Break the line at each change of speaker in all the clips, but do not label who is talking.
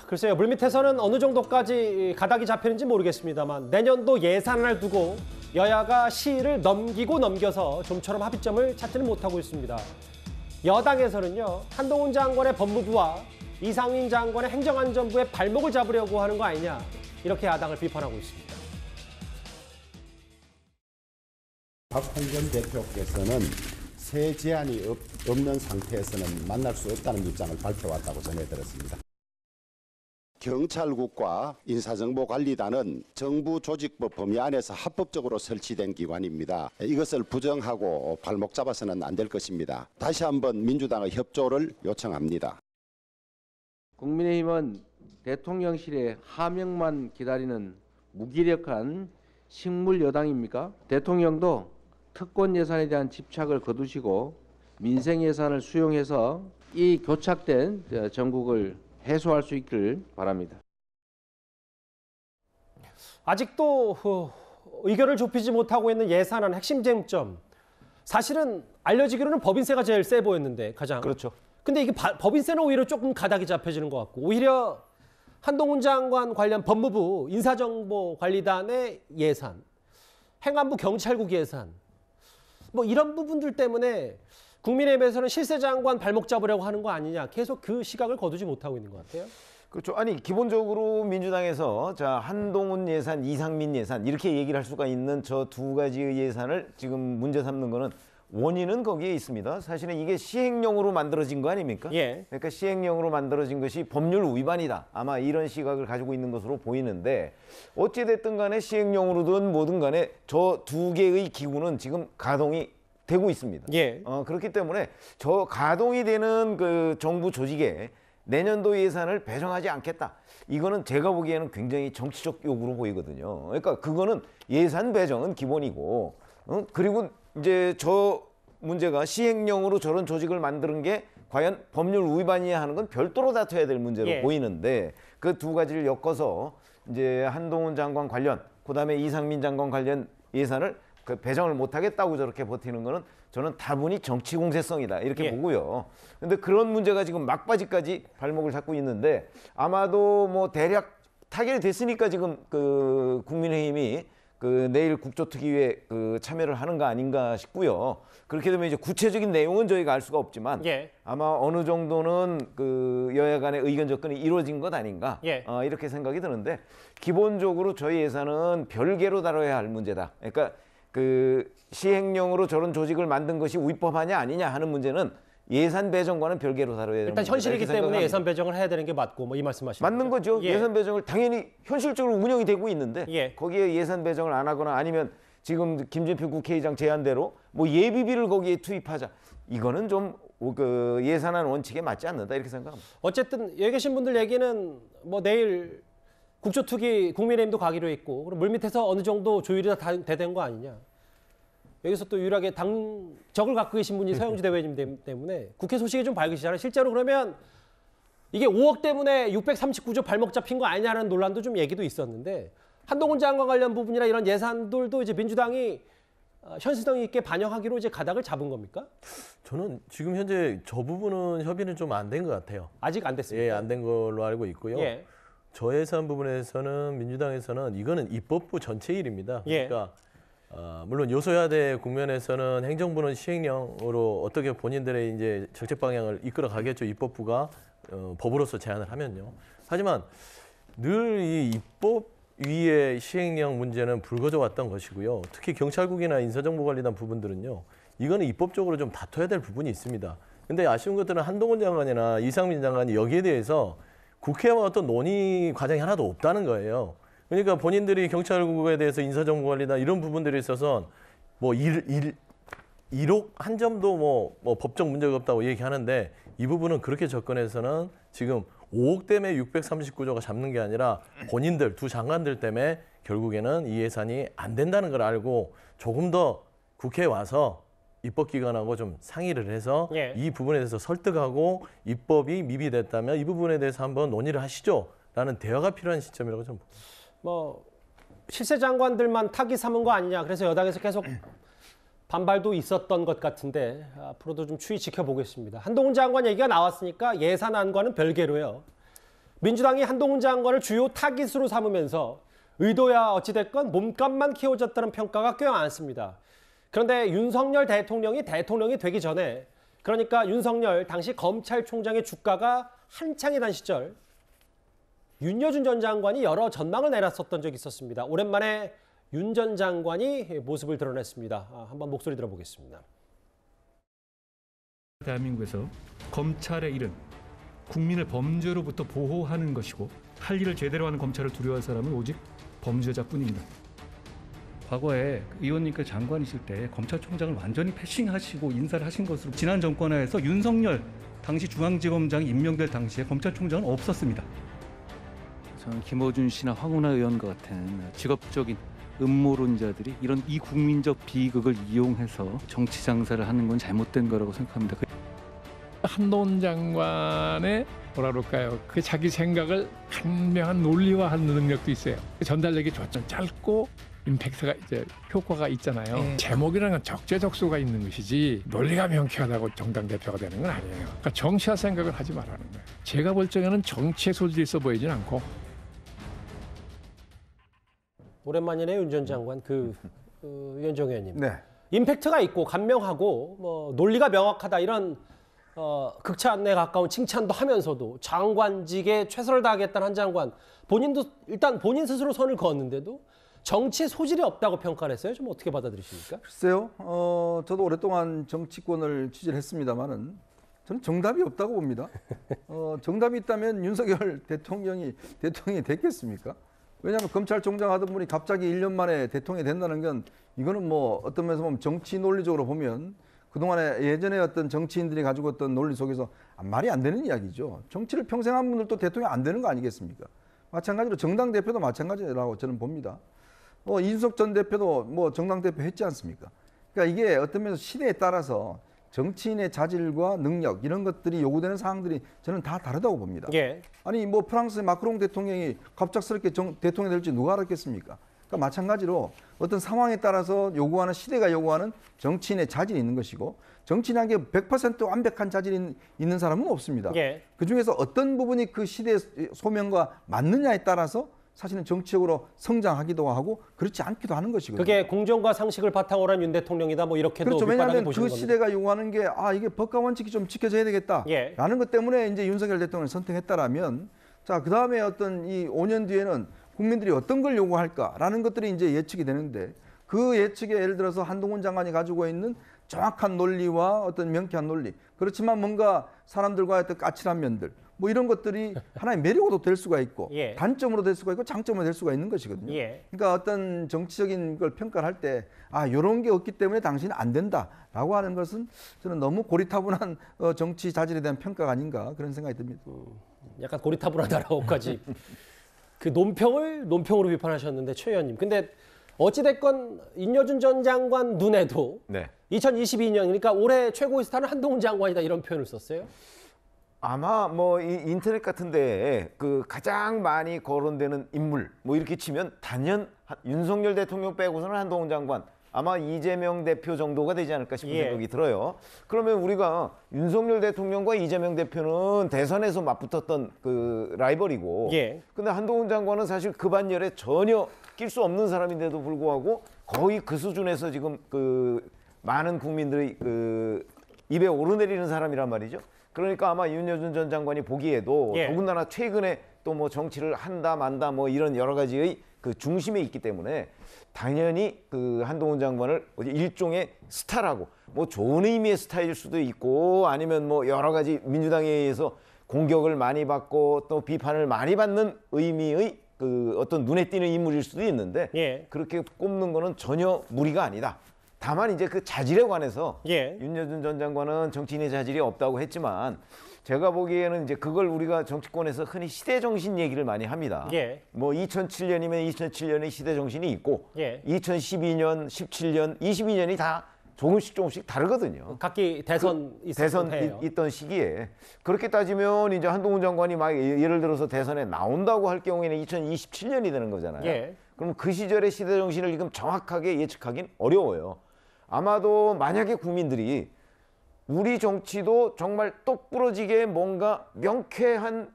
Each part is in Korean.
글쎄요. 물밑에서는 어느 정도까지 가닥이 잡히는지 모르겠습니다만 내년도 예산을 두고 여야가 시일을 넘기고 넘겨서 좀처럼 합의점을 찾지는 못하고 있습니다. 여당에서는요. 한동훈 장관의 법무부와 이상민 장관의 행정안전부의 발목을 잡으려고 하는 거 아니냐 이렇게 야당을 비판하고 있습니다.
박홍근 대표께서는 새 제안이 없는 상태에서는 만날 수 없다는 입장을 밝혀왔다고 전해 들었습니다. 경찰국과 인사정보관리단은 정부 조직법 범위 안에서 합법적으로 설치된 기관입니다. 이것을 부정하고 발목 잡아서는 안 될 것입니다. 다시 한번 민주당의 협조를 요청합니다.
국민의힘은 대통령실의 하명만 기다리는 무기력한 식물 여당입니까? 대통령도 특권 예산에 대한 집착을 거두시고 민생 예산을 수용해서 이 교착된 전국을 해소할 수 있기를 바랍니다.
아직도 의견을 좁히지 못하고 있는 예산안 핵심 쟁점. 사실은 알려지기로는 법인세가 제일 세 보였는데 가장.
그렇죠.
근데 이게 법인세는 오히려 조금 가닥이 잡혀지는 것 같고 오히려 한동훈 장관 관련 법무부 인사정보관리단의 예산, 행안부 경찰국 예산 뭐 이런 부분들 때문에 국민의힘에서는 실세 장관 발목 잡으려고 하는 거 아니냐 계속 그 시각을 거두지 못하고 있는 것 같아요.
그렇죠. 아니 기본적으로 민주당에서 자 한동훈 예산, 이상민 예산 이렇게 얘기를 할 수가 있는 저 두 가지의 예산을 지금 문제 삼는 거는 원인은 거기에 있습니다. 사실은 이게 시행령으로 만들어진 거 아닙니까?
예.
그러니까 시행령으로 만들어진 것이 법률 위반이다. 아마 이런 시각을 가지고 있는 것으로 보이는데 어찌됐든 간에 시행령으로든 뭐든 간에 저 두 개의 기구는 지금 가동이 되고 있습니다.
예.
그렇기 때문에 저 가동이 되는 그 정부 조직에 내년도 예산을 배정하지 않겠다. 이거는 제가 보기에는 굉장히 정치적 요구로 보이거든요. 그러니까 그거는 예산 배정은 기본이고, 그리고 이제 저 문제가 시행령으로 저런 조직을 만드는 게 과연 법률 위반이냐 하는 건 별도로 다퉈야 될 문제로
예.
보이는데 그 두 가지를 엮어서 이제 한동훈 장관 관련, 그다음에 이상민 장관 관련 예산을 그 배정을 못하겠다고 저렇게 버티는 거는 저는 다분히 정치 공세성이다 이렇게
예.
보고요. 근데 그런 문제가 지금 막바지까지 발목을 잡고 있는데 아마도 뭐 대략 타결이 됐으니까 지금 그 국민의힘이 그 내일 국조특위에 그 참여를 하는 거 아닌가 싶고요. 그렇게 되면 이제 구체적인 내용은 저희가 알 수가 없지만
예.
아마 어느 정도는 그 여야 간의 의견 접근이 이루어진 것 아닌가
예.
이렇게 생각이 드는데 기본적으로 저희 예산은 별개로 다뤄야 할 문제다. 그러니까 그 시행령으로 저런 조직을 만든 것이 위법하냐 아니냐 하는 문제는 예산 배정과는 별개로 다뤄야 되는
일단 현실이기
문제다,
때문에
생각합니다.
예산 배정을 해야 되는 게 맞고 뭐 이 말씀하시죠.
맞는 거죠.
예.
예산 배정을 당연히 현실적으로 운영이 되고 있는데
예.
거기에 예산 배정을 안 하거나 아니면 지금 김진표 국회의장 제안대로 뭐 예비비를 거기에 투입하자. 이거는 좀 그 예산안 원칙에 맞지 않는다 이렇게 생각합니다.
어쨌든 여기 계신 분들 얘기는 뭐 내일 국조특위 국민의힘도 가기로 했고 그럼 물밑에서 어느 정도 조율이 다 되는 거 아니냐. 여기서 또 유일하게 당적을 갖고 계신 분이 서영주 대변인 때문에 국회 소식이 좀 밝으시잖아요. 실제로 그러면 이게 5억 때문에 639조 발목 잡힌 거 아니냐는 논란도 좀 얘기도 있었는데 한동훈 장관 관련 부분이나 이런 예산들도 이제 민주당이 현실성 있게 반영하기로 이제 가닥을 잡은 겁니까?
저는 지금 현재 저 부분은 협의는 좀 안 된 것 같아요.
아직 안 됐습니다.
예, 안 된 걸로 알고 있고요.
예.
저예산 부분에서는 민주당에서는 이거는 입법부 전체 일입니다.
예.
그러니까 물론 요소야대 국면에서는 행정부는 시행령으로 어떻게 본인들의 이제 정책 방향을 이끌어 가겠죠. 입법부가 법으로서 제안을 하면요. 하지만 늘 이 입법 위의 시행령 문제는 불거져 왔던 것이고요. 특히 경찰국이나 인사정보관리단 부분들은요. 이거는 입법적으로 좀 다퉈야 될 부분이 있습니다. 근데 아쉬운 것들은 한동훈 장관이나 이상민 장관이 여기에 대해서 국회와 어떤 논의 과정이 하나도 없다는 거예요. 그러니까 본인들이 경찰국에 대해서 인사정보관리단 이런 부분들에 있어서 뭐 1억 한 점도 뭐 법적 문제가 없다고 얘기하는데 이 부분은 그렇게 접근해서는 지금 5억 때문에 639조가 잡는 게 아니라 본인들 두 장관들 때문에 결국에는 이 예산이 안 된다는 걸 알고 조금 더 국회에 와서 입법기관하고 좀 상의를 해서
예.
이 부분에 대해서 설득하고 입법이 미비됐다면 이 부분에 대해서 한번 논의를 하시죠라는 대화가 필요한 시점이라고 저는 봅니다.
뭐 실세 장관들만 타깃 삼은 거 아니냐. 그래서 여당에서 계속 반발도 있었던 것 같은데 앞으로도 좀 추이 지켜보겠습니다. 한동훈 장관 얘기가 나왔으니까 예산안과는 별개로요. 민주당이 한동훈 장관을 주요 타깃으로 삼으면서 의도야 어찌됐건 몸값만 키워졌다는 평가가 꽤 많습니다. 그런데 윤석열 대통령이 되기 전에, 그러니까 윤석열 당시 검찰총장의 주가가 한창이던 시절 윤여준 전 장관이 여러 전망을 내놨었던 적이 있었습니다. 오랜만에 윤 전 장관이 모습을 드러냈습니다. 한번 목소리 들어보겠습니다.
대한민국에서 검찰의 일은 국민을 범죄로부터 보호하는 것이고 할 일을 제대로 하는 검찰을 두려워할 사람은 오직 범죄자뿐입니다. 과거에 의원님께서 장관이실 때 검찰총장을 완전히 패싱하시고 인사를 하신 것으로 지난 정권 하에서 윤석열 당시 중앙지검장이 임명될 당시에 검찰총장은 없었습니다.
저는 김어준 씨나 황운하 의원과 같은 직업적인 음모론자들이 이런 이국민적 비극을 이용해서 정치 장사를 하는 건 잘못된 거라고 생각합니다.
한동훈 장관의 뭐라 그럴까요? 그 자기 생각을 간명한 논리화하는 능력도 있어요. 전달력이 좀 짧고 임팩트가 이제 효과가 있잖아요. 제목이라는 건 적재적소가 있는 것이지 논리가 명쾌하다고 정당 대표가 되는 건 아니에요. 그러니까 정치화 생각을 하지 말라는 거예요. 제가 볼 적에는 정치의 소질이 있어 보이진 않고.
오랜만이네요, 윤 전 장관. 위원정 의원님.
네.
임팩트가 있고 간명하고 뭐 논리가 명확하다 이런 극찬에 가까운 칭찬도 하면서도 장관직에 최선을 다하겠다는 한 장관, 본인도 일단 본인 스스로 선을 그었는데도 정치에 소질이 없다고 평가를 했어요. 좀 어떻게 받아들이십니까?
글쎄요. 저도 오랫동안 정치권을 취재를 했습니다만은 저는 정답이 없다고 봅니다. 정답이 있다면 윤석열 대통령이 됐겠습니까? 왜냐하면 검찰총장 하던 분이 갑자기 1년 만에 대통령이 된다는 건 이거는 뭐 어떤 면에서 보면 정치 논리적으로 보면 그동안에 예전에 어떤 정치인들이 가지고 있던 논리 속에서 말이 안 되는 이야기죠. 정치를 평생 한 분들도 대통령 안 되는 거 아니겠습니까? 마찬가지로 정당 대표도 마찬가지라고 저는 봅니다. 이준석 전 대표도 뭐 정당 대표 했지 않습니까? 그러니까 이게 어떤 면에서 시대에 따라서 정치인의 자질과 능력 이런 것들이 요구되는 사항들이 저는 다 다르다고 봅니다.
예.
아니 뭐 프랑스의 마크롱 대통령이 갑작스럽게 대통령이 될지 누가 알았겠습니까? 그러니까 마찬가지로 어떤 상황에 따라서 요구하는 시대가 요구하는 정치인의 자질이 있는 것이고 정치인에게 100% 완벽한 자질이 있는 사람은 없습니다.
예.
그중에서 어떤 부분이 그 시대의 소명과 맞느냐에 따라서 사실은 정치적으로 성장하기도 하고 그렇지 않기도 하는 것이거든요.
그게 공정과 상식을 바탕으로 한 윤 대통령이다. 뭐 이렇게도
그렇죠.
밑바닥에
왜냐하면
보시는
그
겁니다.
시대가 요구하는 게 이게 법과 원칙이 좀 지켜져야 되겠다라는
예.
것 때문에 이제 윤석열 대통령을 선택했다라면 자, 그다음에 어떤 이 5년 뒤에는 국민들이 어떤 걸 요구할까라는 것들이 이제 예측이 되는데 그 예측에 예를 들어서 한동훈 장관이 가지고 있는 정확한 논리와 어떤 명쾌한 논리 그렇지만 뭔가 사람들과의 어떤 까칠한 면들 뭐 이런 것들이 하나의 매력으로 될 수가 있고
예.
단점으로 될 수가 있고 장점으로 될 수가 있는 것이거든요.
예.
그러니까 어떤 정치적인 걸 평가를 할 때 이런 게 없기 때문에 당신은 안 된다라고 하는 것은 저는 너무 고리타분한 정치 자질에 대한 평가가 아닌가 그런 생각이 듭니다.
약간 고리타분하다라고까지 그 논평으로 비판하셨는데 최 의원님. 근데 어찌됐건 윤여준 전 장관 눈에도
네.
2022년 그러니까 올해 최고의 스타는 한동훈 장관이다 이런 표현을 썼어요.
아마 뭐 이 인터넷 같은데 그 가장 많이 거론되는 인물 뭐 이렇게 치면 단연 윤석열 대통령 빼고서는 한동훈 장관 아마 이재명 대표 정도가 되지 않을까 싶은 생각이 들어요. 그러면 우리가 윤석열 대통령과 이재명 대표는 대선에서 맞붙었던 그 라이벌이고 근데 한동훈 장관은 사실 그 반열에 전혀 낄 수 없는 사람인데도 불구하고 거의 그 수준에서 지금 그 많은 국민들의 그 입에 오르내리는 사람이란 말이죠. 그러니까 아마 윤여준 전 장관이 보기에도 더군다나 최근에 또 뭐 정치를 한다 만다 뭐 이런 여러 가지의 그 중심에 있기 때문에 당연히 그 한동훈 장관을 일종의 스타라고 뭐 좋은 의미의 스타일 수도 있고 아니면 뭐 여러 가지 민주당에 의해서 공격을 많이 받고 또 비판을 많이 받는 의미의 그 어떤 눈에 띄는 인물일 수도 있는데 그렇게 꼽는 거는 전혀 무리가 아니다. 다만 이제 그 자질에 관해서 윤여준 전 장관은 정치인의 자질이 없다고 했지만 제가 보기에는 이제 그걸 우리가 정치권에서 흔히 시대 정신 얘기를 많이 합니다. 뭐 2007년이면 2007년의 시대 정신이 있고 2012년, 17년, 22년이 다 조금씩 다르거든요.
각기 대선
있던 시기에 그렇게 따지면 이제 한동훈 장관이 막 예를 들어서 대선에 나온다고 할 경우에는 2027년이 되는 거잖아요. 그럼 그 시절의 시대 정신을 지금 정확하게 예측하긴 어려워요. 아마도 만약에 국민들이 우리 정치도 정말 똑부러지게 뭔가 명쾌한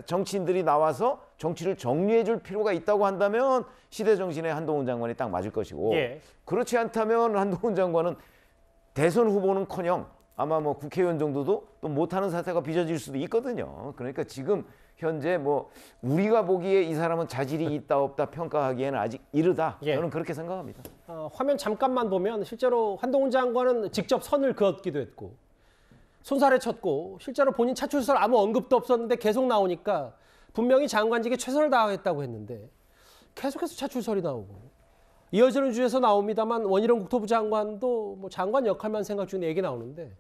정치인들이 나와서 정치를 정리해 줄 필요가 있다고 한다면 시대 정신에 한동훈 장관이 딱 맞을 것이고
예.
그렇지 않다면 한동훈 장관은 대선 후보는커녕 아마 뭐 국회의원 정도도 또 못하는 사태가 빚어질 수도 있거든요. 그러니까 지금 현재 뭐 우리가 보기에 이 사람은 자질이 있다 없다 평가하기에는 아직 이르다.
예.
저는 그렇게 생각합니다.
화면 잠깐만 보면 실제로 한동훈 장관은 직접 선을 그었기도 했고 손살에 쳤고 실제로 본인 차출설 아무 언급도 없었는데 계속 나오니까 분명히 장관직에 최선을 다하겠다고 했는데 계속해서 차출설이 나오고 이어지는 주에서 나옵니다만 원희룡 국토부 장관도 뭐 장관 역할만 생각 중인 얘기 나오는데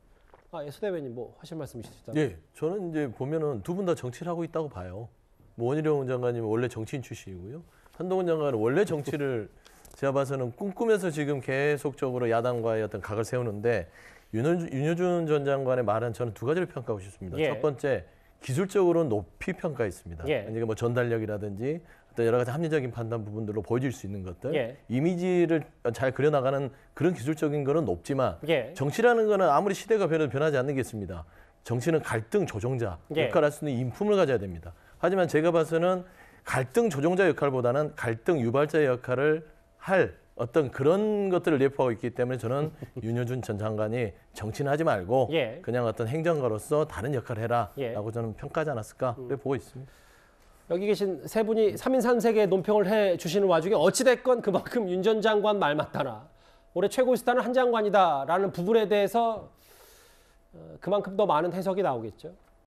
소 대변인 뭐 하실 말씀 있으시다면?
예, 저는 이제 보면은 두 분 다 정치를 하고 있다고 봐요. 뭐 원희룡 장관님은 원래 정치인 출신이고요. 한동훈 장관은 원래 정치를 제가 봐서는 꿈꾸면서 지금 계속적으로 야당과의 어떤 각을 세우는데 윤여준 전 장관의 말은 저는 두 가지를 평가하고 싶습니다.
예.
첫 번째, 기술적으로 높이 평가했습니다.
예.
그러니까 뭐 전달력이라든지 어떤 여러 가지 합리적인 판단 부분들로 보여줄 수 있는 것들,
예.
이미지를 잘 그려나가는 그런 기술적인 거는 높지만
예.
정치라는 거는 아무리 시대가 변하지 않는 게 있습니다. 정치는 갈등 조정자
예.
역할을 할 수 있는 인품을 가져야 됩니다. 하지만 제가 봐서는 갈등 조정자 역할보다는 갈등 유발자 역할을 할 어떤 그런 것들을 내포하고 있기 때문에 저는 윤여준 전 장관이 정치는 하지 말고
예.
그냥 어떤 행정가로서 다른 역할을 해라라고
예.
저는 평가하지 않았을까 그렇게 보고 있습니다.
여기 계신 세 분이 3인 3색의 논평을 해주시는 와중에 어찌됐건 그만큼 윤 전 장관 말 맞다나 올해 최고의 스타는 한 장관이다라는 부분에 대해서 그만큼 더 많은 해석이 나오겠죠.